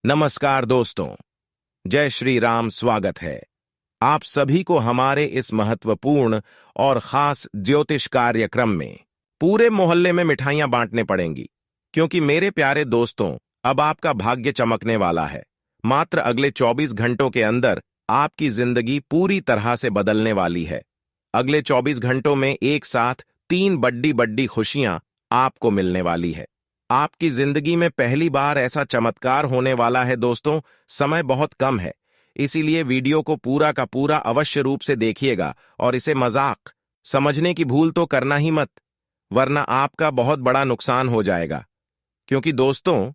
नमस्कार दोस्तों, जय श्री राम। स्वागत है आप सभी को हमारे इस महत्वपूर्ण और खास ज्योतिष कार्यक्रम में। पूरे मोहल्ले में मिठाइयां बांटने पड़ेंगी, क्योंकि मेरे प्यारे दोस्तों, अब आपका भाग्य चमकने वाला है। मात्र अगले 24 घंटों के अंदर आपकी जिंदगी पूरी तरह से बदलने वाली है। अगले 24 घंटों में एक साथ 3 बड्डी बड्डी खुशियां आपको मिलने वाली है। आपकी जिंदगी में पहली बार ऐसा चमत्कार होने वाला है दोस्तों। समय बहुत कम है, इसीलिए वीडियो को पूरा का पूरा अवश्य रूप से देखिएगा और इसे मजाक समझने की भूल तो करना ही मत, वरना आपका बहुत बड़ा नुकसान हो जाएगा। क्योंकि दोस्तों,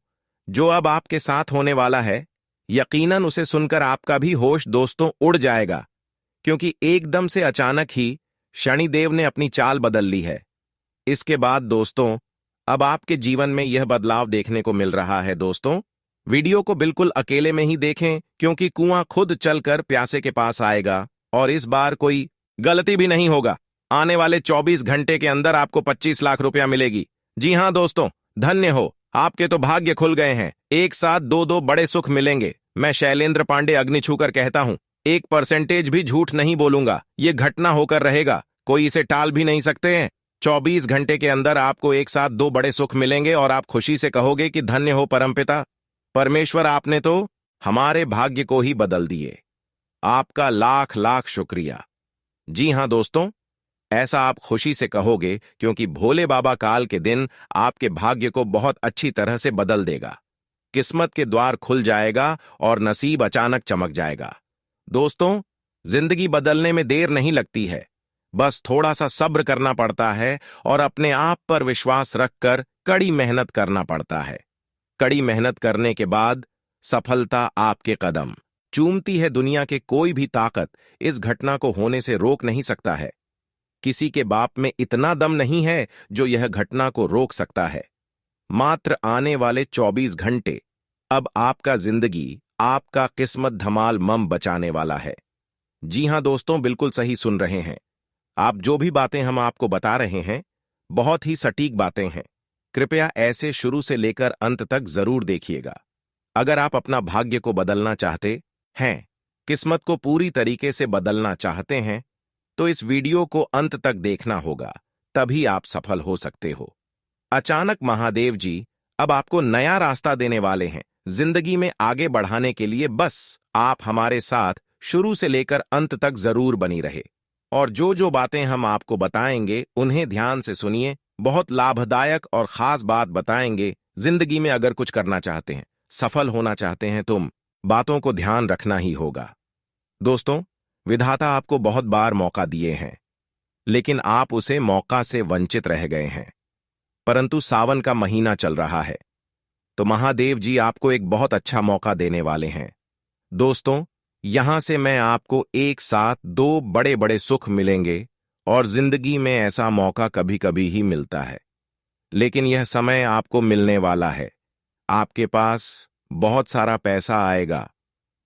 जो अब आपके साथ होने वाला है, यकीनन उसे सुनकर आपका भी होश दोस्तों उड़ जाएगा। क्योंकि एकदम से अचानक ही शनिदेव ने अपनी चाल बदल ली है। इसके बाद दोस्तों, अब आपके जीवन में यह बदलाव देखने को मिल रहा है। दोस्तों, वीडियो को बिल्कुल अकेले में ही देखें, क्योंकि कुआं खुद चलकर प्यासे के पास आएगा और इस बार कोई गलती भी नहीं होगा। आने वाले 24 घंटे के अंदर आपको 25 लाख रुपया मिलेगी। जी हां दोस्तों, धन्य हो, आपके तो भाग्य खुल गए हैं। एक साथ दो बड़े सुख मिलेंगे। मैं शैलेंद्र पांडे अग्नि छूकर कहता हूं, 1% भी झूठ नहीं बोलूंगा। ये घटना होकर रहेगा, कोई इसे टाल भी नहीं सकते हैं। 24 घंटे के अंदर आपको एक साथ 2 बड़े सुख मिलेंगे और आप खुशी से कहोगे कि धन्य हो परमपिता परमेश्वर, आपने तो हमारे भाग्य को ही बदल दिए। आपका लाख लाख शुक्रिया। जी हां दोस्तों, ऐसा आप खुशी से कहोगे, क्योंकि भोले बाबा काल के दिन आपके भाग्य को बहुत अच्छी तरह से बदल देगा। किस्मत के द्वार खुल जाएगा और नसीब अचानक चमक जाएगा। दोस्तों, जिंदगी बदलने में देर नहीं लगती है, बस थोड़ा सा सब्र करना पड़ता है और अपने आप पर विश्वास रखकर कड़ी मेहनत करना पड़ता है। कड़ी मेहनत करने के बाद सफलता आपके कदम चूमती है। दुनिया के कोई भी ताकत इस घटना को होने से रोक नहीं सकता है। किसी के बाप में इतना दम नहीं है जो यह घटना को रोक सकता है। मात्र आने वाले 24 घंटे अब आपका जिंदगी, आपका किस्मत धमाल मम बचाने वाला है। जी हां दोस्तों, बिल्कुल सही सुन रहे हैं आप। जो भी बातें हम आपको बता रहे हैं, बहुत ही सटीक बातें हैं। कृपया ऐसे शुरू से लेकर अंत तक जरूर देखिएगा। अगर आप अपना भाग्य को बदलना चाहते हैं, किस्मत को पूरी तरीके से बदलना चाहते हैं, तो इस वीडियो को अंत तक देखना होगा, तभी आप सफल हो सकते हो। अचानक महादेव जी अब आपको नया रास्ता देने वाले हैं। जिंदगी में आगे बढ़ाने के लिए बस आप हमारे साथ शुरू से लेकर अंत तक जरूर बनी रहे। और जो बातें हम आपको बताएंगे उन्हें ध्यान से सुनिए। बहुत लाभदायक और खास बात बताएंगे। जिंदगी में अगर कुछ करना चाहते हैं, सफल होना चाहते हैं, तुम बातों को ध्यान रखना ही होगा। दोस्तों, विधाता आपको बहुत बार मौका दिए हैं, लेकिन आप उसे मौका से वंचित रह गए हैं। परंतु सावन का महीना चल रहा है, तो महादेव जी आपको एक बहुत अच्छा मौका देने वाले हैं। दोस्तों, यहां से मैं आपको एक साथ 2 बड़े बड़े सुख मिलेंगे और जिंदगी में ऐसा मौका कभी कभी ही मिलता है, लेकिन यह समय आपको मिलने वाला है। आपके पास बहुत सारा पैसा आएगा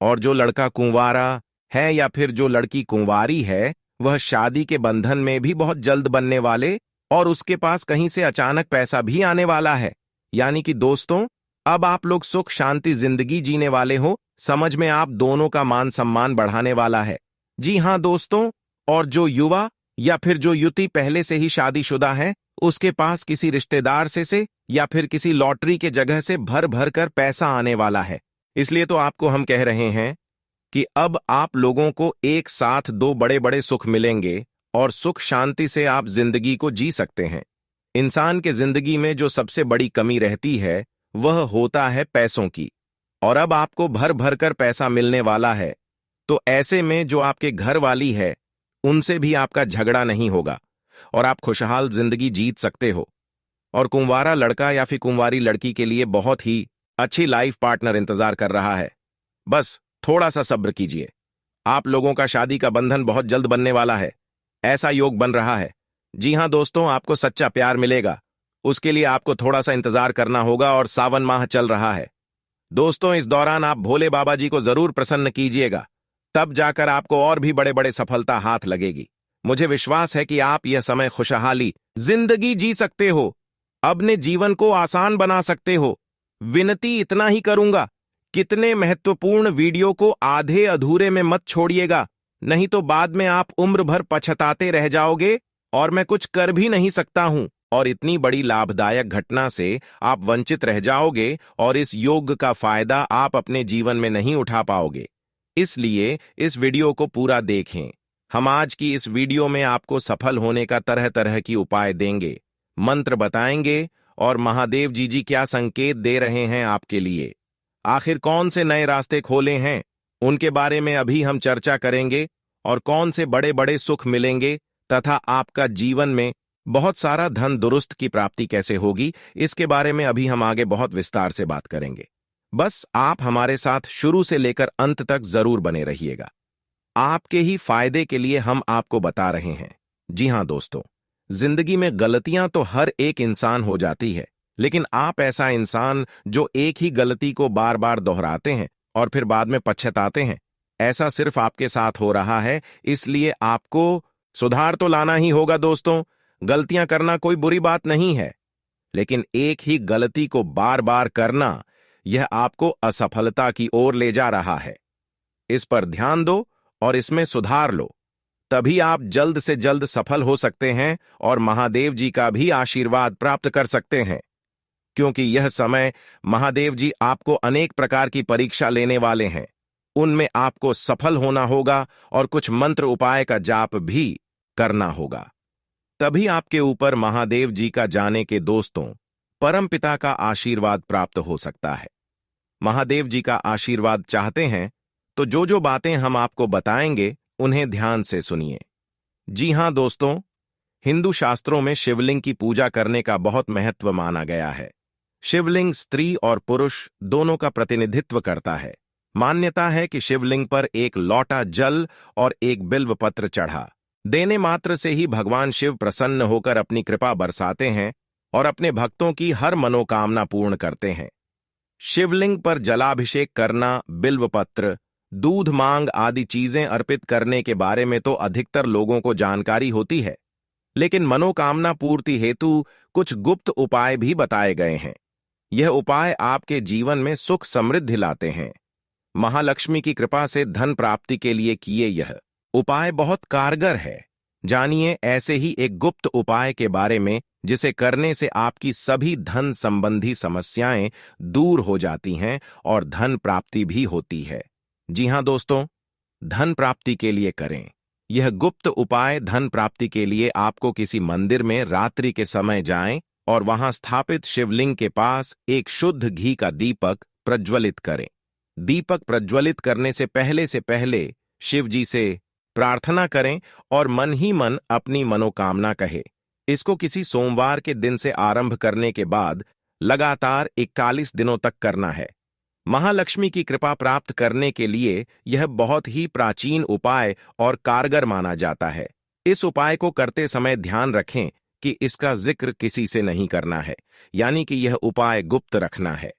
और जो लड़का कुंवारा है या फिर जो लड़की कुंवारी है, वह शादी के बंधन में भी बहुत जल्द बनने वाले और उसके पास कहीं से अचानक पैसा भी आने वाला है। यानी कि दोस्तों, अब आप लोग सुख शांति जिंदगी जीने वाले हो। समझ में आप दोनों का मान सम्मान बढ़ाने वाला है। जी हां दोस्तों, और जो युवा या फिर जो युवती पहले से ही शादीशुदा है, उसके पास किसी रिश्तेदार से या फिर किसी लॉटरी के जगह से भर भर कर पैसा आने वाला है। इसलिए तो आपको हम कह रहे हैं कि अब आप लोगों को एक साथ 2 बड़े बड़े सुख मिलेंगे और सुख शांति से आप जिंदगी को जी सकते हैं। इंसान के जिंदगी में जो सबसे बड़ी कमी रहती है, वह होता है पैसों की, और अब आपको भर भर कर पैसा मिलने वाला है। तो ऐसे में जो आपके घर वाली है, उनसे भी आपका झगड़ा नहीं होगा और आप खुशहाल जिंदगी जीत सकते हो। और कुंवारा लड़का या फिर कुंवारी लड़की के लिए बहुत ही अच्छी लाइफ पार्टनर इंतजार कर रहा है। बस थोड़ा सा सब्र कीजिए। आप लोगों का शादी का बंधन बहुत जल्द बनने वाला है, ऐसा योग बन रहा है। जी हां दोस्तों, आपको सच्चा प्यार मिलेगा। उसके लिए आपको थोड़ा सा इंतजार करना होगा और सावन माह चल रहा है। दोस्तों, इस दौरान आप भोले बाबा जी को जरूर प्रसन्न कीजिएगा, तब जाकर आपको और भी बड़े बड़े सफलता हाथ लगेगी। मुझे विश्वास है कि आप यह समय खुशहाली जिंदगी जी सकते हो, अपने जीवन को आसान बना सकते हो। विनती इतना ही करूंगा कितने महत्वपूर्ण वीडियो को आधे अधूरे में मत छोड़िएगा, नहीं तो बाद में आप उम्र भर पछताते रह जाओगे और मैं कुछ कर भी नहीं सकता हूं और इतनी बड़ी लाभदायक घटना से आप वंचित रह जाओगे और इस योग का फायदा आप अपने जीवन में नहीं उठा पाओगे। इसलिए इस वीडियो को पूरा देखें। हम आज की इस वीडियो में आपको सफल होने का तरह तरह की उपाय देंगे, मंत्र बताएंगे और महादेव जी क्या संकेत दे रहे हैं आपके लिए। आखिर कौन से नए रास्ते खोले हैं उनके बारे में अभी हम चर्चा करेंगे और कौन से बड़े बड़े सुख मिलेंगे तथा आपका जीवन में बहुत सारा धन दुरुस्त की प्राप्ति कैसे होगी, इसके बारे में अभी हम आगे बहुत विस्तार से बात करेंगे। बस आप हमारे साथ शुरू से लेकर अंत तक जरूर बने रहिएगा। आपके ही फायदे के लिए हम आपको बता रहे हैं। जी हां दोस्तों, जिंदगी में गलतियां तो हर एक इंसान हो जाती है, लेकिन आप ऐसा इंसान जो एक ही गलती को बार बार दोहराते हैं और फिर बाद में पछताते हैं, ऐसा सिर्फ आपके साथ हो रहा है। इसलिए आपको सुधार तो लाना ही होगा दोस्तों। गलतियां करना कोई बुरी बात नहीं है, लेकिन एक ही गलती को बार बार करना, यह आपको असफलता की ओर ले जा रहा है। इस पर ध्यान दो और इसमें सुधार लो, तभी आप जल्द से जल्द सफल हो सकते हैं और महादेव जी का भी आशीर्वाद प्राप्त कर सकते हैं। क्योंकि यह समय महादेव जी आपको अनेक प्रकार की परीक्षा लेने वाले हैं, उनमें आपको सफल होना होगा और कुछ मंत्र उपाय का जाप भी करना होगा। तभी आपके ऊपर महादेव जी का जाने के दोस्तों परमपिता का आशीर्वाद प्राप्त हो सकता है। महादेव जी का आशीर्वाद चाहते हैं तो जो जो बातें हम आपको बताएंगे उन्हें ध्यान से सुनिए। जी हां दोस्तों, हिंदू शास्त्रों में शिवलिंग की पूजा करने का बहुत महत्व माना गया है। शिवलिंग स्त्री और पुरुष दोनों का प्रतिनिधित्व करता है। मान्यता है कि शिवलिंग पर एक लौटा जल और एक बिल्व पत्र चढ़ा देने मात्र से ही भगवान शिव प्रसन्न होकर अपनी कृपा बरसाते हैं और अपने भक्तों की हर मनोकामना पूर्ण करते हैं। शिवलिंग पर जलाभिषेक करना, बिल्वपत्र, दूध, मांग आदि चीजें अर्पित करने के बारे में तो अधिकतर लोगों को जानकारी होती है, लेकिन मनोकामना पूर्ति हेतु कुछ गुप्त उपाय भी बताए गए हैं। यह उपाय आपके जीवन में सुख समृद्धि लाते हैं। महालक्ष्मी की कृपा से धन प्राप्ति के लिए किए यह उपाय बहुत कारगर है। जानिए ऐसे ही एक गुप्त उपाय के बारे में जिसे करने से आपकी सभी धन संबंधी समस्याएं दूर हो जाती हैं और धन प्राप्ति भी होती है। जी हां दोस्तों, धन प्राप्ति के लिए करें यह गुप्त उपाय। धन प्राप्ति के लिए आपको किसी मंदिर में रात्रि के समय जाएं और वहां स्थापित शिवलिंग के पास एक शुद्ध घी का दीपक प्रज्वलित करें। दीपक प्रज्वलित करने से पहले शिव जी से प्रार्थना करें और मन ही मन अपनी मनोकामना कहे। इसको किसी सोमवार के दिन से आरंभ करने के बाद लगातार 41 दिनों तक करना है। महालक्ष्मी की कृपा प्राप्त करने के लिए यह बहुत ही प्राचीन उपाय और कारगर माना जाता है। इस उपाय को करते समय ध्यान रखें कि इसका जिक्र किसी से नहीं करना है, यानी कि यह उपाय गुप्त रखना है।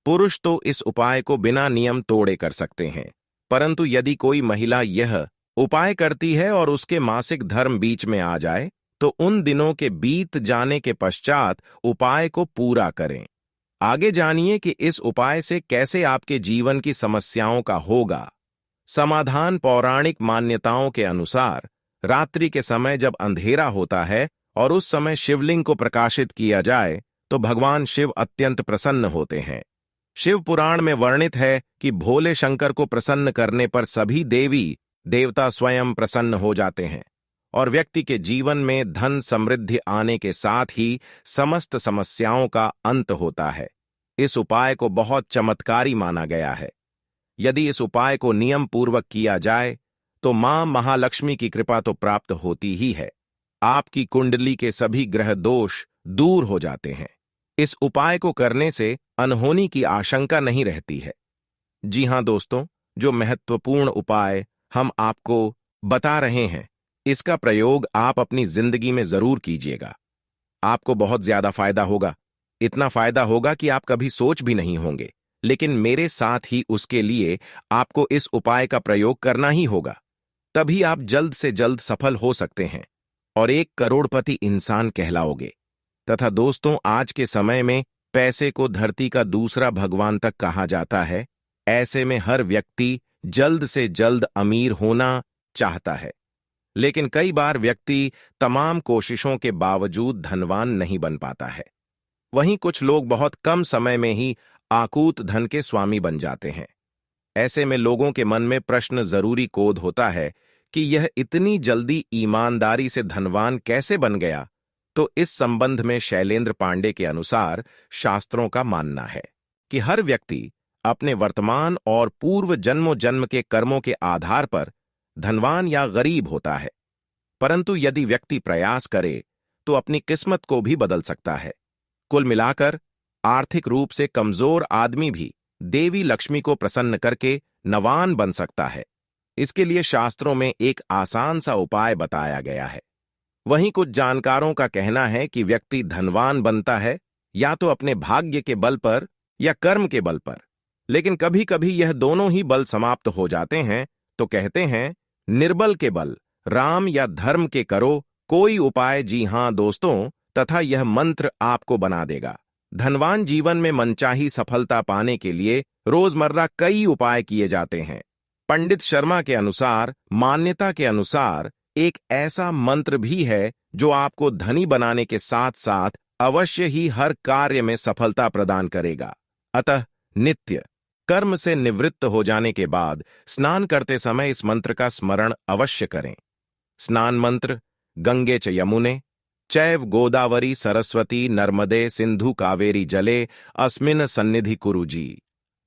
पुरुष तो इस उपाय को बिना नियम तोड़े कर सकते हैं, परंतु यदि कोई महिला यह उपाय करती है और उसके मासिक धर्म बीच में आ जाए तो उन दिनों के बीत जाने के पश्चात उपाय को पूरा करें। आगे जानिए कि इस उपाय से कैसे आपके जीवन की समस्याओं का होगा समाधान। पौराणिक मान्यताओं के अनुसार रात्रि के समय जब अंधेरा होता है और उस समय शिवलिंग को प्रकाशित किया जाए तो भगवान शिव अत्यंत प्रसन्न होते हैं। शिव पुराण में वर्णित है कि भोले शंकर को प्रसन्न करने पर सभी देवी देवता स्वयं प्रसन्न हो जाते हैं और व्यक्ति के जीवन में धन समृद्धि आने के साथ ही समस्त समस्याओं का अंत होता है। इस उपाय को बहुत चमत्कारी माना गया है। यदि इस उपाय को नियम पूर्वक किया जाए तो मां महालक्ष्मी की कृपा तो प्राप्त होती ही है, आपकी कुंडली के सभी ग्रह दोष दूर हो जाते हैं। इस उपाय को करने से अनहोनी की आशंका नहीं रहती है। जी हां दोस्तों, जो महत्वपूर्ण उपाय हम आपको बता रहे हैं इसका प्रयोग आप अपनी जिंदगी में जरूर कीजिएगा। आपको बहुत ज्यादा फायदा होगा, इतना फायदा होगा कि आप कभी सोच भी नहीं होंगे। लेकिन मेरे साथ ही उसके लिए आपको इस उपाय का प्रयोग करना ही होगा, तभी आप जल्द से जल्द सफल हो सकते हैं और 1 करोड़पति इंसान कहलाओगे। तथा दोस्तों, आज के समय में पैसे को धरती का दूसरा भगवान तक कहा जाता है। ऐसे में हर व्यक्ति जल्द से जल्द अमीर होना चाहता है, लेकिन कई बार व्यक्ति तमाम कोशिशों के बावजूद धनवान नहीं बन पाता है। वहीं कुछ लोग बहुत कम समय में ही आकूत धन के स्वामी बन जाते हैं। ऐसे में लोगों के मन में प्रश्न जरूरी कोद होता है कि यह इतनी जल्दी ईमानदारी से धनवान कैसे बन गया। तो इस संबंध में शैलेंद्र पांडे के अनुसार शास्त्रों का मानना है कि हर व्यक्ति अपने वर्तमान और पूर्व जन्मों जन्म के कर्मों के आधार पर धनवान या गरीब होता है, परंतु यदि व्यक्ति प्रयास करे तो अपनी किस्मत को भी बदल सकता है। कुल मिलाकर आर्थिक रूप से कमजोर आदमी भी देवी लक्ष्मी को प्रसन्न करके नवान बन सकता है। इसके लिए शास्त्रों में एक आसान सा उपाय बताया गया है। वहीं कुछ जानकारों का कहना है कि व्यक्ति धनवान बनता है या तो अपने भाग्य के बल पर या कर्म के बल पर, लेकिन कभी कभी यह दोनों ही बल समाप्त हो जाते हैं। तो कहते हैं, निर्बल के बल राम या धर्म के करो कोई उपाय। जी हां दोस्तों, तथा यह मंत्र आपको बना देगा धनवान। जीवन में मनचाही सफलता पाने के लिए रोजमर्रा कई उपाय किए जाते हैं। पंडित शर्मा के अनुसार, मान्यता के अनुसार, एक ऐसा मंत्र भी है जो आपको धनी बनाने के साथ साथ अवश्य ही हर कार्य में सफलता प्रदान करेगा। अतः नित्य कर्म से निवृत्त हो जाने के बाद स्नान करते समय इस मंत्र का स्मरण अवश्य करें। स्नान मंत्र: गंगे च यमुने चैव गोदावरी सरस्वती नर्मदे सिंधु कावेरी जले अस्मिन सन्निधि कुरु जी।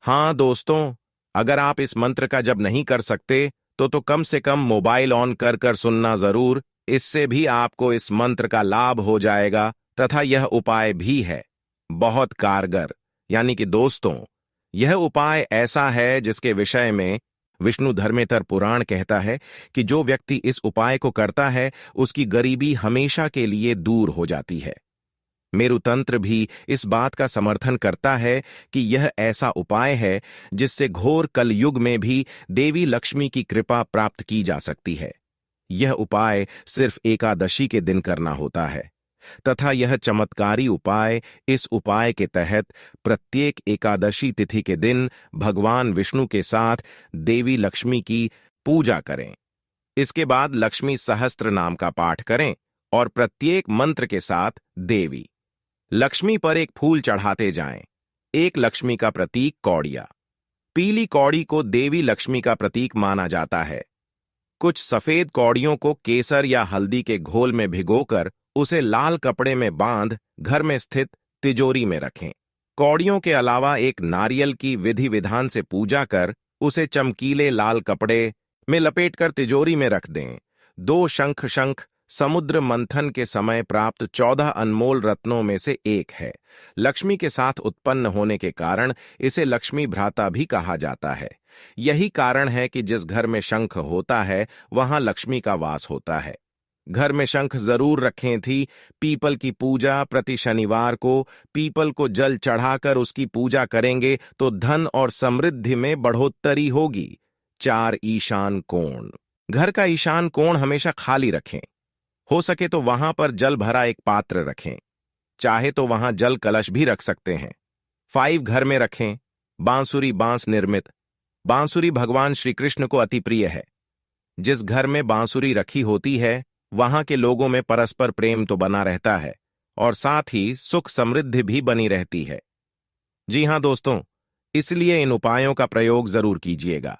हां दोस्तों, अगर आप इस मंत्र का जप नहीं कर सकते तो कम से कम मोबाइल ऑन कर सुनना जरूर। इससे भी आपको इस मंत्र का लाभ हो जाएगा तथा यह उपाय भी है बहुत कारगर। यानी कि दोस्तों, यह उपाय ऐसा है जिसके विषय में विष्णु धर्मेतर पुराण कहता है कि जो व्यक्ति इस उपाय को करता है उसकी गरीबी हमेशा के लिए दूर हो जाती है। मेरुतंत्र भी इस बात का समर्थन करता है कि यह ऐसा उपाय है जिससे घोर कलयुग में भी देवी लक्ष्मी की कृपा प्राप्त की जा सकती है। यह उपाय सिर्फ एकादशी के दिन करना होता है तथा यह चमत्कारी उपाय, इस उपाय के तहत प्रत्येक एकादशी तिथि के दिन भगवान विष्णु के साथ देवी लक्ष्मी की पूजा करें। इसके बाद लक्ष्मी सहस्त्र नाम का पाठ करें और प्रत्येक मंत्र के साथ देवी लक्ष्मी पर एक फूल चढ़ाते जाएं। एक लक्ष्मी का प्रतीक कौड़िया। पीली कौड़ी को देवी लक्ष्मी का प्रतीक माना जाता है। कुछ सफेद कौड़ियों को केसर या हल्दी के घोल में भिगोकर उसे लाल कपड़े में बांध घर में स्थित तिजोरी में रखें। कौड़ियों के अलावा एक नारियल की विधि विधान से पूजा कर उसे चमकीले लाल कपड़े में लपेटकर तिजोरी में रख दें। 2 शंख समुद्र मंथन के समय प्राप्त 14 अनमोल रत्नों में से एक है। लक्ष्मी के साथ उत्पन्न होने के कारण इसे लक्ष्मी भ्राता भी कहा जाता है। यही कारण है कि जिस घर में शंख होता है वहां लक्ष्मी का वास होता है। घर में शंख जरूर रखें थी। पीपल की पूजा: प्रति शनिवार को पीपल को जल चढ़ाकर उसकी पूजा करेंगे तो धन और समृद्धि में बढ़ोतरी होगी। 4 ईशान कोण: घर का ईशान कोण हमेशा खाली रखें। हो सके तो वहां पर जल भरा एक पात्र रखें, चाहे तो वहां जल कलश भी रख सकते हैं। 5 घर में रखें। बांसुरी बांस निर्मित: बांसुरी भगवान श्री कृष्ण को अति प्रिय है। जिस घर में बांसुरी रखी होती है वहां के लोगों में परस्पर प्रेम तो बना रहता है और साथ ही सुख समृद्धि भी बनी रहती है। जी हां दोस्तों, इसलिए इन उपायों का प्रयोग जरूर कीजिएगा।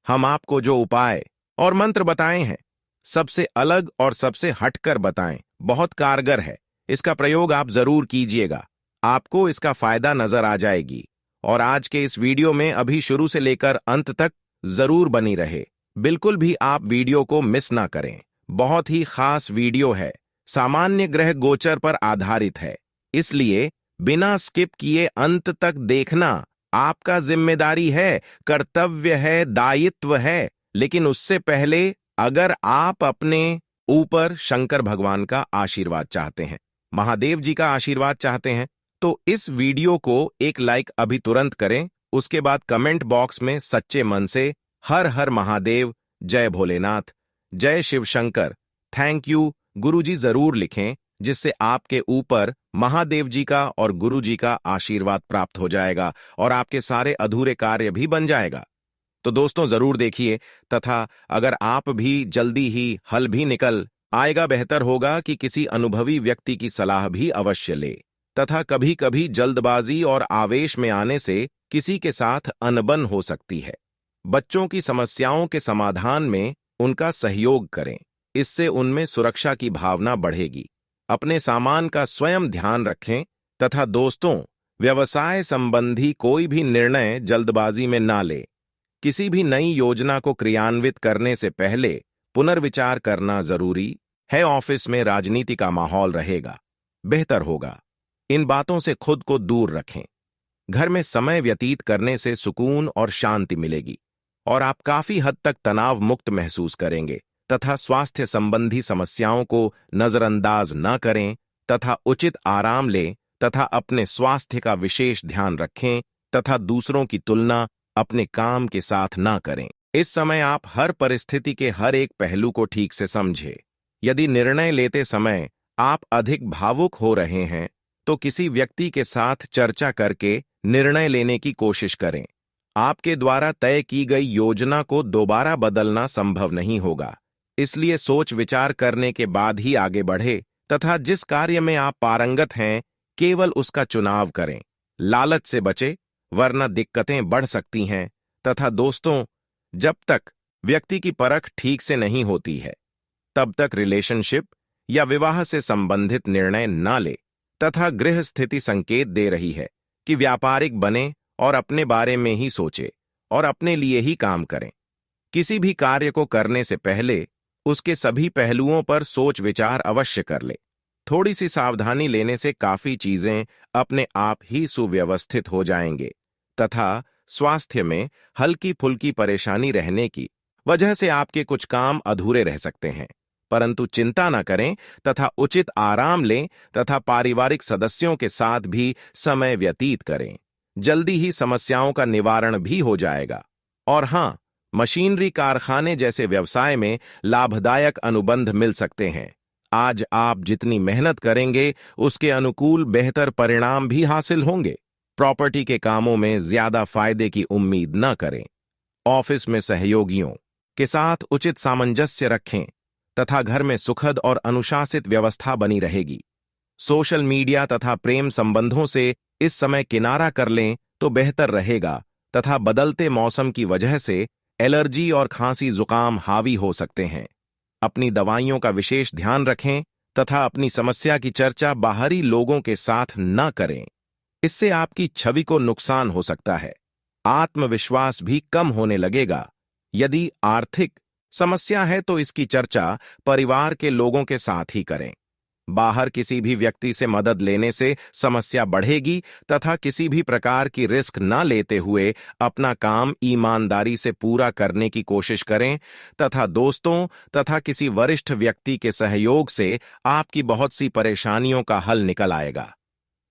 हम आपको जो उपाय और मंत्र बताए हैं सबसे अलग और सबसे हटकर बताएं, बहुत कारगर है। इसका प्रयोग आप जरूर कीजिएगा, आपको इसका फायदा नजर आ जाएगी। और आज के इस वीडियो में अभी शुरू से लेकर अंत तक जरूर बनी रहे। बिल्कुल भी आप वीडियो को मिस ना करें। बहुत ही खास वीडियो है, सामान्य ग्रह गोचर पर आधारित है, इसलिए बिना स्किप किए अंत तक देखना आपका जिम्मेदारी है, कर्तव्य है, दायित्व है। लेकिन उससे पहले अगर आप अपने ऊपर शंकर भगवान का आशीर्वाद चाहते हैं, महादेव जी का आशीर्वाद चाहते हैं, तो इस वीडियो को एक लाइक अभी तुरंत करें। उसके बाद कमेंट बॉक्स में सच्चे मन से हर हर महादेव, जय भोलेनाथ, जय शिव शंकर, थैंक यू गुरुजी जरूर लिखें। जिससे आपके ऊपर महादेव जी का और गुरु जी का आशीर्वाद प्राप्त हो जाएगा और आपके सारे अधूरे कार्य भी बन जाएगा। तो दोस्तों जरूर देखिए, तथा अगर आप भी जल्दी ही हल भी निकल आएगा, बेहतर होगा कि किसी अनुभवी व्यक्ति की सलाह भी अवश्य ले। तथा कभी कभी जल्दबाजी और आवेश में आने से किसी के साथ अनबन हो सकती है। बच्चों की समस्याओं के समाधान में उनका सहयोग करें, इससे उनमें सुरक्षा की भावना बढ़ेगी। अपने सामान का स्वयं ध्यान रखें तथा दोस्तों, व्यवसाय संबंधी कोई भी निर्णय जल्दबाजी में ना ले। किसी भी नई योजना को क्रियान्वित करने से पहले पुनर्विचार करना जरूरी है। ऑफिस में राजनीति का माहौल रहेगा, बेहतर होगा इन बातों से खुद को दूर रखें। घर में समय व्यतीत करने से सुकून और शांति मिलेगी और आप काफी हद तक तनाव मुक्त महसूस करेंगे। तथा स्वास्थ्य संबंधी समस्याओं को नजरअंदाज न करें तथा उचित आराम लें तथा अपने स्वास्थ्य का विशेष ध्यान रखें तथा दूसरों की तुलना अपने काम के साथ न करें। इस समय आप हर परिस्थिति के हर एक पहलू को ठीक से समझें। यदि निर्णय लेते समय आप अधिक भावुक हो रहे हैं तो किसी व्यक्ति के साथ चर्चा करके निर्णय लेने की कोशिश करें। आपके द्वारा तय की गई योजना को दोबारा बदलना संभव नहीं होगा, इसलिए सोच विचार करने के बाद ही आगे बढ़े तथा जिस कार्य में आप पारंगत हैं केवल उसका चुनाव करें। लालच से बचे, वरना दिक्कतें बढ़ सकती हैं। तथा दोस्तों, जब तक व्यक्ति की परख ठीक से नहीं होती है तब तक रिलेशनशिप या विवाह से संबंधित निर्णय न ले। तथा गृह स्थिति संकेत दे रही है कि व्यापारिक बने और अपने बारे में ही सोचे और अपने लिए ही काम करें। किसी भी कार्य को करने से पहले उसके सभी पहलुओं पर सोच विचार अवश्य कर ले। थोड़ी सी सावधानी लेने से काफी चीजें अपने आप ही सुव्यवस्थित हो जाएंगे। तथा स्वास्थ्य में हल्की फुल्की परेशानी रहने की वजह से आपके कुछ काम अधूरे रह सकते हैं, परंतु चिंता न करें तथा उचित आराम लें तथा पारिवारिक सदस्यों के साथ भी समय व्यतीत करें। जल्दी ही समस्याओं का निवारण भी हो जाएगा। और हां, मशीनरी कारखाने जैसे व्यवसाय में लाभदायक अनुबंध मिल सकते हैं। आज आप जितनी मेहनत करेंगे उसके अनुकूल बेहतर परिणाम भी हासिल होंगे। प्रॉपर्टी के कामों में ज्यादा फायदे की उम्मीद न करें। ऑफिस में सहयोगियों के साथ उचित सामंजस्य रखें तथा घर में सुखद और अनुशासित व्यवस्था बनी रहेगी। सोशल मीडिया तथा प्रेम संबंधों से इस समय किनारा कर लें तो बेहतर रहेगा। तथा बदलते मौसम की वजह से एलर्जी और खांसी जुकाम हावी हो सकते हैं। अपनी दवाइयों का विशेष ध्यान रखें तथा अपनी समस्या की चर्चा बाहरी लोगों के साथ न करें, इससे आपकी छवि को नुकसान हो सकता है। आत्मविश्वास भी कम होने लगेगा। यदि आर्थिक समस्या है तो इसकी चर्चा परिवार के लोगों के साथ ही करें। बाहर किसी भी व्यक्ति से मदद लेने से समस्या बढ़ेगी तथा किसी भी प्रकार की रिस्क न लेते हुए अपना काम ईमानदारी से पूरा करने की कोशिश करें। तथा दोस्तों तथा किसी वरिष्ठ व्यक्ति के सहयोग से आपकी बहुत सी परेशानियों का हल निकल आएगा।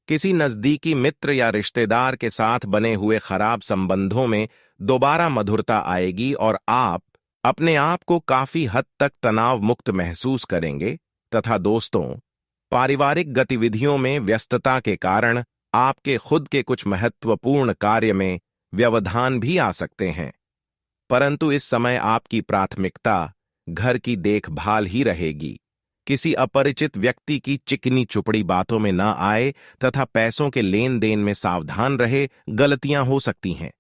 किसी नजदीकी मित्र या रिश्तेदार के साथ बने हुए खराब संबंधों में दोबारा मधुरता आएगी और आप अपने आप को काफी हद तक तनाव मुक्त महसूस करेंगे। तथा दोस्तों, पारिवारिक गतिविधियों में व्यस्तता के कारण आपके खुद के कुछ महत्वपूर्ण कार्य में व्यवधान भी आ सकते हैं, परंतु इस समय आपकी प्राथमिकता घर की देखभाल ही रहेगी। किसी अपरिचित व्यक्ति की चिकनी चुपड़ी बातों में न आए तथा पैसों के लेन देन में सावधान रहे, गलतियां हो सकती हैं।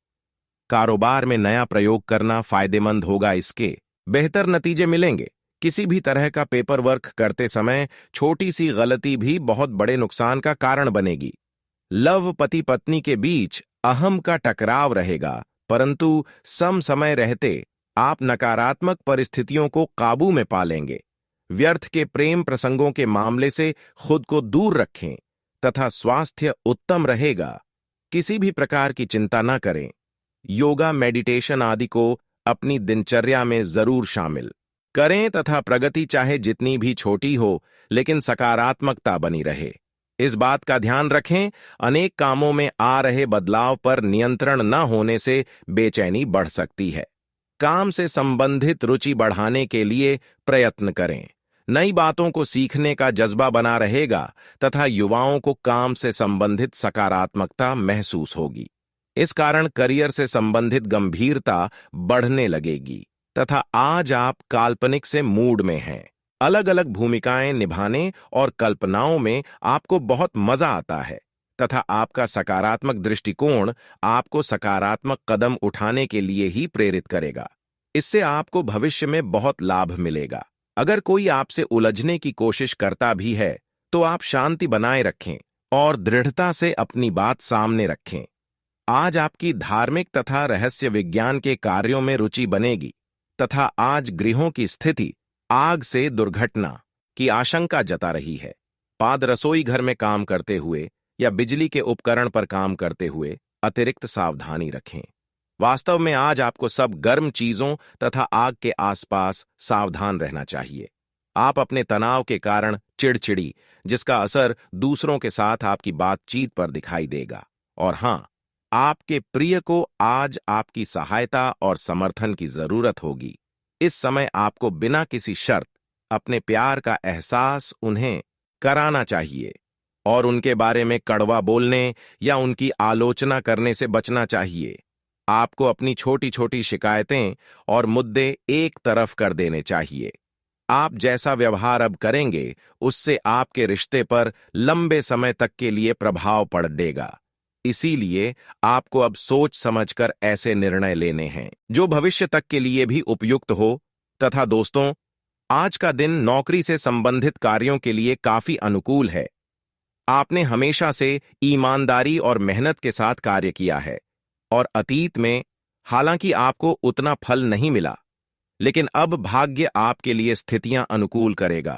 कारोबार में नया प्रयोग करना फायदेमंद होगा, इसके बेहतर नतीजे मिलेंगे। किसी भी तरह का पेपर वर्क करते समय छोटी सी गलती भी बहुत बड़े नुकसान का कारण बनेगी। लव पति पत्नी के बीच अहम का टकराव रहेगा, परंतु सम समय रहते आप नकारात्मक परिस्थितियों को काबू में पा लेंगे। व्यर्थ के प्रेम प्रसंगों के मामले से खुद को दूर रखें तथा स्वास्थ्य उत्तम रहेगा। किसी भी प्रकार की चिंता न करें। योगा, मेडिटेशन आदि को अपनी दिनचर्या में जरूर शामिल करें तथा प्रगति चाहे जितनी भी छोटी हो लेकिन सकारात्मकता बनी रहे, इस बात का ध्यान रखें। अनेक कामों में आ रहे बदलाव पर नियंत्रण न होने से बेचैनी बढ़ सकती है। काम से संबंधित रुचि बढ़ाने के लिए प्रयत्न करें। नई बातों को सीखने का जज्बा बना रहेगा तथा युवाओं को काम से संबंधित सकारात्मकता महसूस होगी। इस कारण करियर से संबंधित गंभीरता बढ़ने लगेगी तथा आज आप काल्पनिक से मूड में हैं। अलग अलग भूमिकाएं निभाने और कल्पनाओं में आपको बहुत मजा आता है तथा आपका सकारात्मक दृष्टिकोण आपको सकारात्मक कदम उठाने के लिए ही प्रेरित करेगा। इससे आपको भविष्य में बहुत लाभ मिलेगा। अगर कोई आपसे उलझने की कोशिश करता भी है तो आप शांति बनाए रखें और दृढ़ता से अपनी बात सामने रखें। आज आपकी धार्मिक तथा रहस्य विज्ञान के कार्यों में रुचि बनेगी तथा आज गृहों की स्थिति आग से दुर्घटना की आशंका जता रही है। पाद रसोई घर में काम करते हुए या बिजली के उपकरण पर काम करते हुए अतिरिक्त सावधानी रखें। वास्तव में आज आपको सब गर्म चीजों तथा आग के आसपास सावधान रहना चाहिए। आप अपने तनाव के कारण चिड़चिड़ी, जिसका असर दूसरों के साथ आपकी बातचीत पर दिखाई देगा। और हां, आपके प्रिय को आज आपकी सहायता और समर्थन की जरूरत होगी। इस समय आपको बिना किसी शर्त अपने प्यार का एहसास उन्हें कराना चाहिए और उनके बारे में कड़वा बोलने या उनकी आलोचना करने से बचना चाहिए। आपको अपनी छोटी छोटी शिकायतें और मुद्दे एक तरफ कर देने चाहिए। आप जैसा व्यवहार अब करेंगे उससे आपके रिश्ते पर लंबे समय तक के लिए प्रभाव पड़ेगा। इसीलिए आपको अब सोच समझकर ऐसे निर्णय लेने हैं जो भविष्य तक के लिए भी उपयुक्त हो। तथा दोस्तों, आज का दिन नौकरी से संबंधित कार्यों के लिए काफी अनुकूल है। आपने हमेशा से ईमानदारी और मेहनत के साथ कार्य किया है और अतीत में हालांकि आपको उतना फल नहीं मिला, लेकिन अब भाग्य आपके लिए स्थितियां अनुकूल करेगा।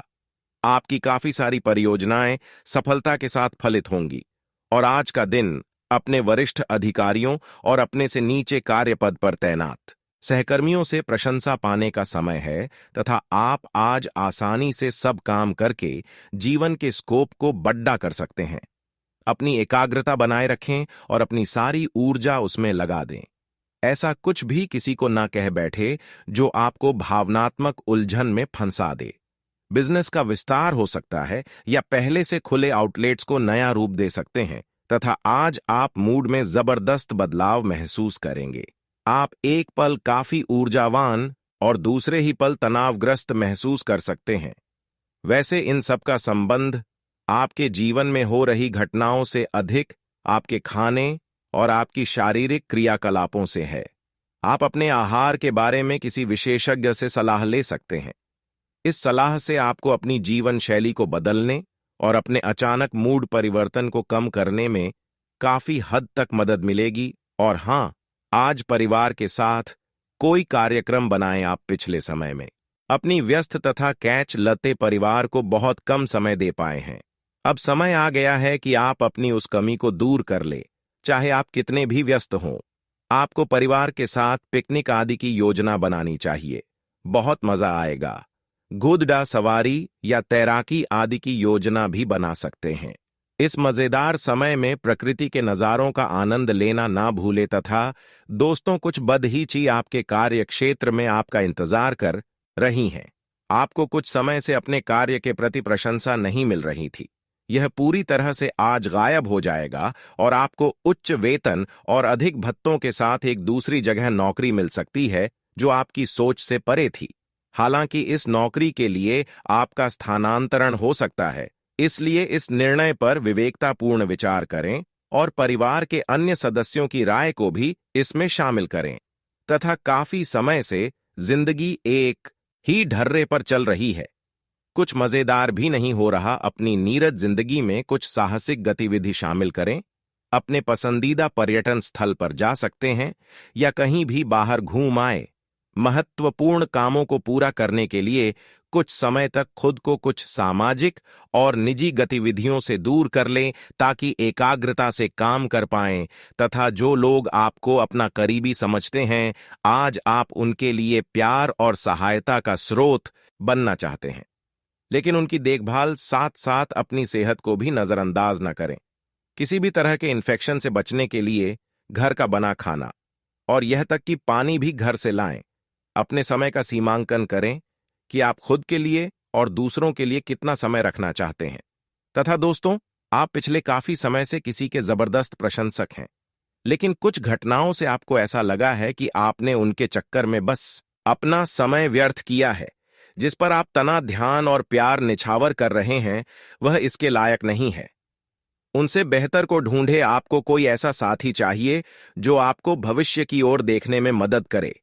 आपकी काफी सारी परियोजनाएं सफलता के साथ फलित होंगी और आज का दिन अपने वरिष्ठ अधिकारियों और अपने से नीचे कार्यपद पर तैनात सहकर्मियों से प्रशंसा पाने का समय है तथा आप आज आसानी से सब काम करके जीवन के स्कोप को बड़ा कर सकते हैं। अपनी एकाग्रता बनाए रखें और अपनी सारी ऊर्जा उसमें लगा दें। ऐसा कुछ भी किसी को ना कह बैठे जो आपको भावनात्मक उलझन में फंसा दे। बिजनेस का विस्तार हो सकता है या पहले से खुले आउटलेट्स को नया रूप दे सकते हैं तथा आज आप मूड में जबरदस्त बदलाव महसूस करेंगे। आप एक पल काफी ऊर्जावान और दूसरे ही पल तनावग्रस्त महसूस कर सकते हैं। वैसे इन सब का संबंध आपके जीवन में हो रही घटनाओं से अधिक आपके खाने और आपकी शारीरिक क्रियाकलापों से है। आप अपने आहार के बारे में किसी विशेषज्ञ से सलाह ले सकते हैं। इस सलाह से आपको अपनी जीवन शैली को बदलने और अपने अचानक मूड परिवर्तन को कम करने में काफी हद तक मदद मिलेगी। और हां, आज परिवार के साथ कोई कार्यक्रम बनाएं। आप पिछले समय में अपनी व्यस्त तथा कैच लते परिवार को बहुत कम समय दे पाए हैं। अब समय आ गया है कि आप अपनी उस कमी को दूर कर ले, चाहे आप कितने भी व्यस्त हों। आपको परिवार के साथ पिकनिक आदि की योजना बनानी चाहिए। बहुत मजा आएगा। घुड़सवारी सवारी या तैराकी आदि की योजना भी बना सकते हैं। इस मजेदार समय में प्रकृति के नजारों का आनंद लेना ना भूले तथा दोस्तों, कुछ बदहीची आपके कार्य क्षेत्र में आपका इंतजार कर रही हैं। आपको कुछ समय से अपने कार्य के प्रति प्रशंसा नहीं मिल रही थी। यह पूरी तरह से आज गायब हो जाएगा और आपको उच्च वेतन और अधिक भत्तों के साथ एक दूसरी जगह नौकरी मिल सकती है जो आपकी सोच से परे थी। हालांकि इस नौकरी के लिए आपका स्थानांतरण हो सकता है, इसलिए इस निर्णय पर विवेकतापूर्ण विचार करें और परिवार के अन्य सदस्यों की राय को भी इसमें शामिल करें। तथा काफी समय से जिंदगी एक ही ढर्रे पर चल रही है, कुछ मजेदार भी नहीं हो रहा। अपनी नीरज जिंदगी में कुछ साहसिक गतिविधि शामिल करें। अपने पसंदीदा पर्यटन स्थल पर जा सकते हैं या कहीं भी बाहर घूम आए। महत्वपूर्ण कामों को पूरा करने के लिए कुछ समय तक खुद को कुछ सामाजिक और निजी गतिविधियों से दूर कर लें ताकि एकाग्रता से काम कर पाएं तथा जो लोग आपको अपना करीबी समझते हैं, आज आप उनके लिए प्यार और सहायता का स्रोत बनना चाहते हैं, लेकिन उनकी देखभाल साथ साथ अपनी सेहत को भी नजरअंदाज न करें। किसी भी तरह के इन्फेक्शन से बचने के लिए घर का बना खाना और यह तक कि पानी भी घर से लाएं। अपने समय का सीमांकन करें कि आप खुद के लिए और दूसरों के लिए कितना समय रखना चाहते हैं। तथा दोस्तों, आप पिछले काफी समय से किसी के जबरदस्त प्रशंसक हैं, लेकिन कुछ घटनाओं से आपको ऐसा लगा है कि आपने उनके चक्कर में बस अपना समय व्यर्थ किया है। जिस पर आप तना ध्यान और प्यार निछावर कर रहे हैं, वह इसके लायक नहीं है। उनसे बेहतर को ढूंढे। आपको कोई ऐसा साथी चाहिए जो आपको भविष्य की ओर देखने में मदद करे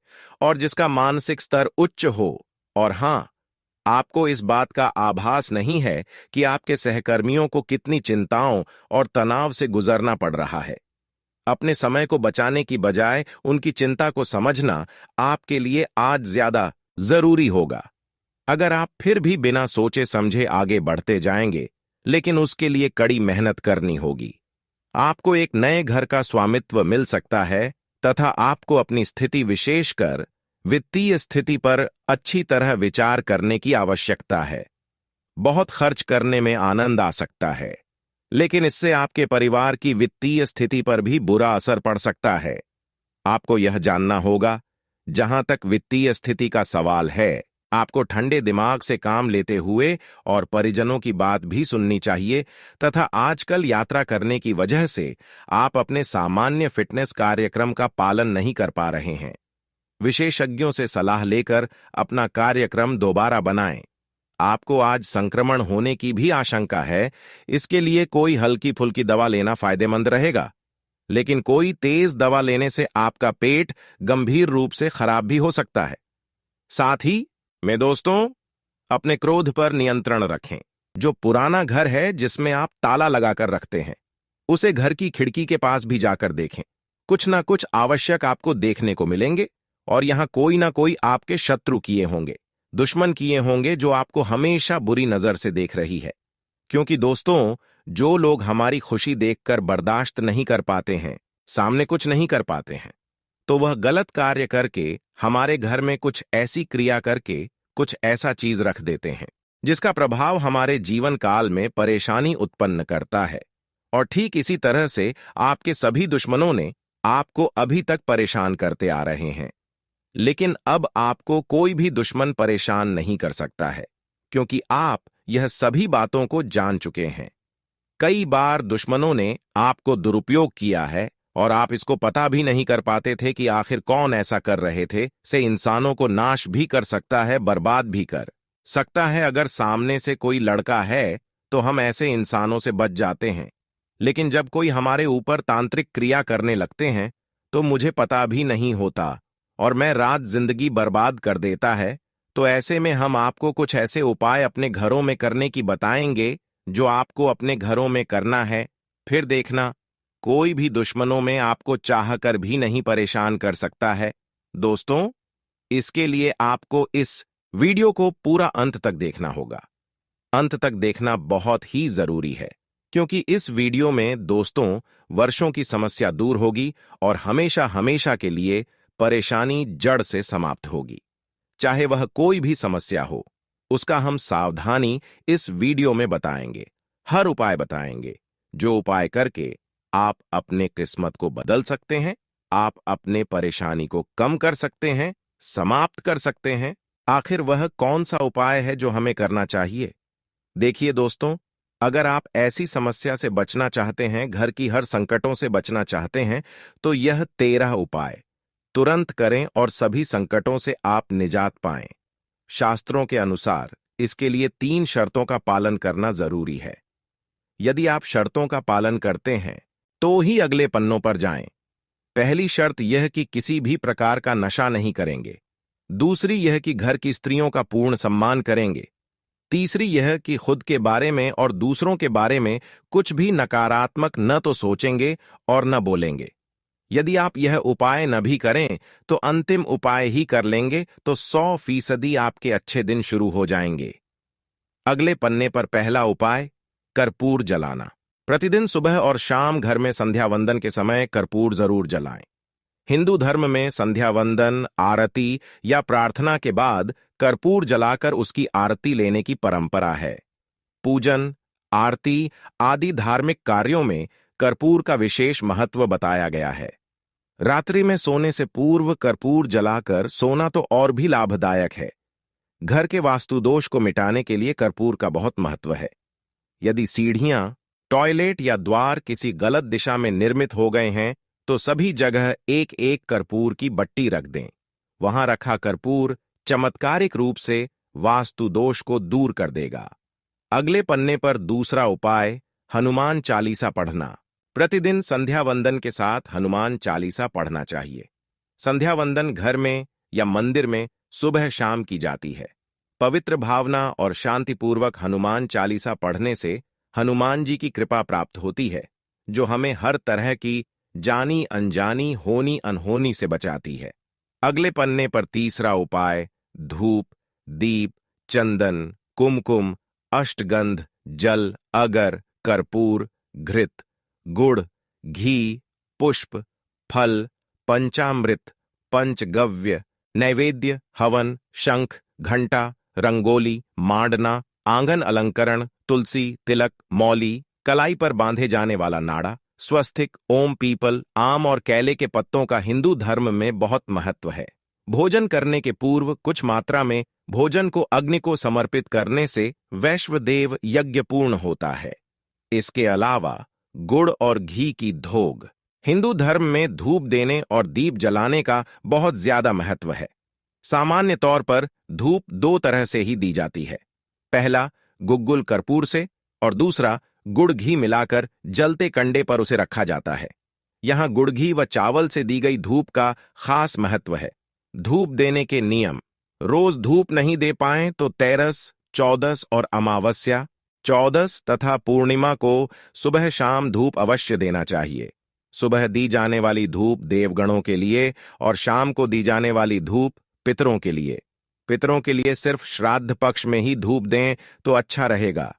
और जिसका मानसिक स्तर उच्च हो। और हां, आपको इस बात का आभास नहीं है कि आपके सहकर्मियों को कितनी चिंताओं और तनाव से गुजरना पड़ रहा है। अपने समय को बचाने की बजाय उनकी चिंता को समझना आपके लिए आज ज्यादा जरूरी होगा। अगर आप फिर भी बिना सोचे समझे आगे बढ़ते जाएंगे, लेकिन उसके लिए कड़ी मेहनत करनी होगी। आपको एक नए घर का स्वामित्व मिल सकता है तथा आपको अपनी स्थिति, विशेषकर वित्तीय स्थिति पर अच्छी तरह विचार करने की आवश्यकता है। बहुत खर्च करने में आनंद आ सकता है, लेकिन इससे आपके परिवार की वित्तीय स्थिति पर भी बुरा असर पड़ सकता है। आपको यह जानना होगा, जहां तक वित्तीय स्थिति का सवाल है, आपको ठंडे दिमाग से काम लेते हुए और परिजनों की बात भी सुननी चाहिए। तथा आजकल यात्रा करने की वजह से आप अपने सामान्य फिटनेस कार्यक्रम का पालन नहीं कर पा रहे हैं। विशेषज्ञों से सलाह लेकर अपना कार्यक्रम दोबारा बनाएं। आपको आज संक्रमण होने की भी आशंका है, इसके लिए कोई हल्की फुल्की दवा लेना फायदेमंद रहेगा, लेकिन कोई तेज दवा लेने से आपका पेट गंभीर रूप से खराब भी हो सकता है। साथ ही में दोस्तों, अपने क्रोध पर नियंत्रण रखें। जो पुराना घर है जिसमें आप ताला लगाकर रखते हैं, उसे घर की खिड़की के पास भी जाकर देखें। कुछ ना कुछ आवश्यक आपको देखने को मिलेंगे और यहां कोई ना कोई आपके शत्रु किए होंगे, दुश्मन किए होंगे, जो आपको हमेशा बुरी नजर से देख रही है। क्योंकि दोस्तों, जो लोग हमारी खुशी देखकर बर्दाश्त नहीं कर पाते हैं, सामने कुछ नहीं कर पाते हैं, तो वह गलत कार्य करके, हमारे घर में कुछ ऐसी क्रिया करके कुछ ऐसा चीज रख देते हैं जिसका प्रभाव हमारे जीवन काल में परेशानी उत्पन्न करता है। और ठीक इसी तरह से आपके सभी दुश्मनों ने आपको अभी तक परेशान करते आ रहे हैं, लेकिन अब आपको कोई भी दुश्मन परेशान नहीं कर सकता है, क्योंकि आप यह सभी बातों को जान चुके हैं। कई बार दुश्मनों ने आपको दुरुपयोग किया है और आप इसको पता भी नहीं कर पाते थे कि आखिर कौन ऐसा कर रहे थे। से इंसानों को नाश भी कर सकता है, बर्बाद भी कर सकता है। अगर सामने से कोई लड़का है तो हम ऐसे इंसानों से बच जाते हैं, लेकिन जब कोई हमारे ऊपर तांत्रिक क्रिया करने लगते हैं तो मुझे पता भी नहीं होता और मैं रात जिंदगी बर्बाद कर देता है। तो ऐसे में हम आपको कुछ ऐसे उपाय अपने घरों में करने की बताएंगे जो आपको अपने घरों में करना है। फिर देखना, कोई भी दुश्मनों में आपको चाहकर भी नहीं परेशान कर सकता है। दोस्तों, इसके लिए आपको इस वीडियो को पूरा अंत तक देखना होगा। अंत तक देखना बहुत ही जरूरी है, क्योंकि इस वीडियो में दोस्तों वर्षों की समस्या दूर होगी और हमेशा हमेशा के लिए परेशानी जड़ से समाप्त होगी। चाहे वह कोई भी समस्या हो, उसका हम सावधानी इस वीडियो में बताएंगे। हर उपाय बताएंगे, जो उपाय करके आप अपने किस्मत को बदल सकते हैं, आप अपने परेशानी को कम कर सकते हैं, समाप्त कर सकते हैं। आखिर वह कौन सा उपाय है जो हमें करना चाहिए? देखिए दोस्तों, अगर आप ऐसी समस्या से बचना चाहते हैं, घर की हर संकटों से बचना चाहते हैं, तो यह 13 उपाय तुरंत करें और सभी संकटों से आप निजात पाएं। शास्त्रों के अनुसार इसके लिए 3 शर्तों का पालन करना जरूरी है। यदि आप शर्तों का पालन करते हैं तो ही अगले पन्नों पर जाएं। पहली शर्त यह कि किसी भी प्रकार का नशा नहीं करेंगे। दूसरी यह कि घर की स्त्रियों का पूर्ण सम्मान करेंगे। तीसरी यह कि खुद के बारे में और दूसरों के बारे में कुछ भी नकारात्मक न तो सोचेंगे और न बोलेंगे। यदि आप यह उपाय न भी करें तो अंतिम उपाय ही कर लेंगे तो 100% आपके अच्छे दिन शुरू हो जाएंगे। अगले पन्ने पर पहला उपाय, कर्पूर जलाना। प्रतिदिन सुबह और शाम घर में संध्या वंदन के समय कर्पूर जरूर जलाएं। हिंदू धर्म में संध्या वंदन, आरती या प्रार्थना के बाद कर्पूर जलाकर उसकी आरती लेने की परंपरा है। पूजन, आरती आदि धार्मिक कार्यों में कर्पूर का विशेष महत्व बताया गया है। रात्रि में सोने से पूर्व कर्पूर जलाकर सोना तो और भी लाभदायक है। घर के वास्तु दोष को मिटाने के लिए कर्पूर का बहुत महत्व है। यदि सीढ़ियां, टॉयलेट या द्वार किसी गलत दिशा में निर्मित हो गए हैं तो सभी जगह एक एक कर्पूर की बट्टी रख दें। वहां रखा कर्पूर चमत्कारिक रूप से वास्तु दोष को दूर कर देगा। अगले पन्ने पर दूसरा उपाय, हनुमान चालीसा पढ़ना। प्रतिदिन संध्या वंदन के साथ हनुमान चालीसा पढ़ना चाहिए। संध्या वंदन घर में या मंदिर में सुबह शाम की जाती है। पवित्र भावना और शांतिपूर्वक हनुमान चालीसा पढ़ने से हनुमान जी की कृपा प्राप्त होती है, जो हमें हर तरह की जानी अनजानी, होनी अनहोनी से बचाती है। अगले पन्ने पर तीसरा उपाय, धूप, दीप, चंदन, कुमकुम, अष्टगंध, जल, अगर, कर्पूर, घृत, गुड़, घी, पुष्प, फल, पंचामृत, पंचगव्य, नैवेद्य, हवन, शंख, घंटा, रंगोली, मांडना, आंगन अलंकरण, तुलसी, तिलक, मौली, कलाई पर बांधे जाने वाला नाड़ा, स्वस्तिक, ओम, पीपल, आम और केले के पत्तों का हिंदू धर्म में बहुत महत्व है। भोजन करने के पूर्व कुछ मात्रा में भोजन को अग्नि को समर्पित करने से वैश्वदेव यज्ञ पूर्ण होता है। इसके अलावा गुड़ और घी की धोग। हिंदू धर्म में धूप देने और दीप जलाने का बहुत ज्यादा महत्व है। सामान्य तौर पर धूप दो तरह से ही दी जाती है। पहला गुग्गुल कर्पूर से और दूसरा गुड़ घी मिलाकर जलते कंडे पर उसे रखा जाता है। यहाँ गुड़ घी व चावल से दी गई धूप का खास महत्व है। धूप देने के नियम। रोज धूप नहीं दे पाएं तो तेरस, चौदस और अमावस्या, चौदस तथा पूर्णिमा को सुबह शाम धूप अवश्य देना चाहिए। सुबह दी जाने वाली धूप देवगणों के लिए और शाम को दी जाने वाली धूप पितरों के लिए। पितरों के लिए सिर्फ श्राद्ध पक्ष में ही धूप दें तो अच्छा रहेगा।